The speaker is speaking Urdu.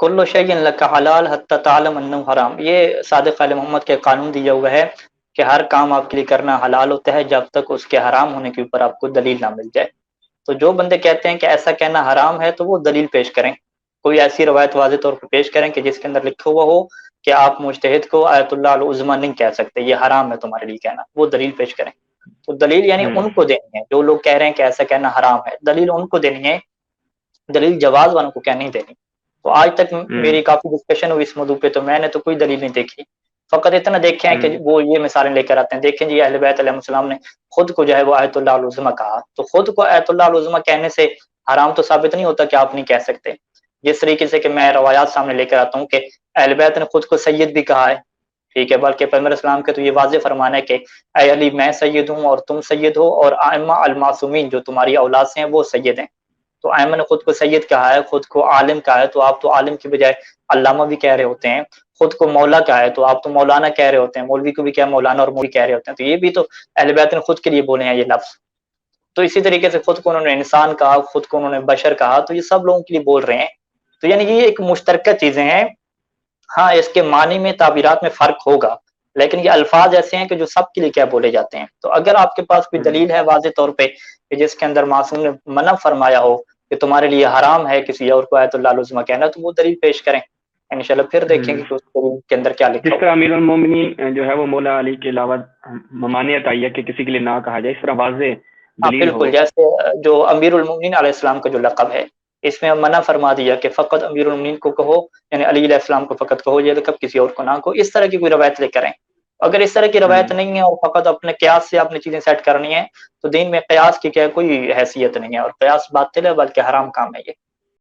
کل شیء لک حلال حتی تعلم انہ حرام، یہ صادق علیہ محمد کے قانون دیا ہوا ہے کہ ہر کام آپ کے لیے کرنا حلال ہوتا ہے جب تک اس کے حرام ہونے کے اوپر آپ کو دلیل نہ مل جائے۔ تو جو بندے کہتے ہیں کہ ایسا کہنا حرام ہے تو وہ دلیل پیش کریں، کوئی ایسی روایت واضح طور پر پیش کریں کہ جس کے اندر لکھا ہوا ہو کہ آپ مجتہد کو آیت اللہ العظمیٰ نہیں کہہ سکتے، یہ حرام ہے تمہارے لیے کہنا، وہ دلیل پیش کریں۔ تو دلیل یعنی ہوں ان کو دینی ہے جو لوگ کہہ رہے ہیں کہ ایسا کہنا حرام ہے، دلیل ان کو دینی ہے، دلیل جواز والوں کو کیا نہیں دینی۔ تو آج تک ہوں میری کافی ڈسکشن ہوئی اس موضوع پہ، تو میں نے تو کوئی دلیل نہیں دیکھی، فقط اتنا دیکھے ہیں کہ ہوں وہ یہ مثالیں لے کر آتے ہیں، دیکھیں جی اہل بیت علیہ السلام نے خود کو جو ہے وہ آیت اللہ العظمیٰ کہا، تو خود کو آیت اللہ العظمیٰ کہنے سے حرام تو ثابت نہیں ہوتا کہ آپ نہیں کہہ سکتے۔ جس طریقے سے کہ میں روایات سامنے لے کر آتا ہوں کہ اہل بیت نے خود کو سید بھی کہا ہے، ٹھیک ہے، بلکہ پیغمبر اسلام کے تو یہ واضح فرمانا ہے کہ اے علی میں سید ہوں اور تم سید ہو، اور ائمہ المعصومین جو تمہاری اولاد سے ہیں وہ سید ہیں۔ تو ائمہ نے خود کو سید کہا ہے، خود کو عالم کہا ہے، تو آپ تو عالم کی بجائے علامہ بھی کہہ رہے ہوتے ہیں۔ خود کو مولا کہا ہے تو آپ تو مولانا کہہ رہے ہوتے ہیں، مولوی کو بھی کیا مولانا اور مولوی کہہ رہے ہوتے ہیں، تو یہ بھی تو اہل بیت نے خود کے لیے بولے ہیں یہ لفظ۔ تو اسی طریقے سے خود کو انہوں نے انسان کہا، خود کو انہوں نے بشر کہا، تو یہ سب لوگوں کے لیے بول رہے ہیں۔ تو یعنی یہ ایک مشترکہ چیزیں ہیں، ہاں اس کے معنی میں تعبیرات میں فرق ہوگا، لیکن یہ الفاظ ایسے ہیں کہ جو سب کے لیے کیا بولے جاتے ہیں۔ تو اگر آپ کے پاس کوئی ہوں دلیل ہے واضح طور پہ کہ جس کے اندر معصوم نے منع فرمایا ہو کہ تمہارے لیے حرام ہے کسی اور کو آیت اللہ العظمیٰ کہنا، تو وہ دلیل پیش کریں، انشاءاللہ پھر دیکھیں ہوں گے کہ اس دلیل کے اندر کیا لکھا جس ہوا طرح ہے۔ امیر المومنین جو ہے وہ مولا علی کے علاوہ ممانعت آئی ہے کہ کسی کے لیے نہ کہا جائے، اس طرح واضح ہاں دلیل ہو۔ بالکل، جیسے جو امیر المومنین علیہ السلام کا جو لقب ہے، اس میں منع فرما دیا کہ فقط امیر المومنین کو کہو، یعنی علی علیہ السلام کو فقط کہو، یہ لقب کسی اور کو نہ کہو، اس طرح کی کوئی روایت لے کریں۔ اگر اس طرح کی ہوں روایت نہیں ہے اور فقط اپنے قیاس سے اپنی چیزیں سیٹ کرنی ہے، تو دین میں قیاس کی کیا کوئی حیثیت نہیں ہے، اور قیاس باطل ہے بلکہ حرام کام ہے یہ۔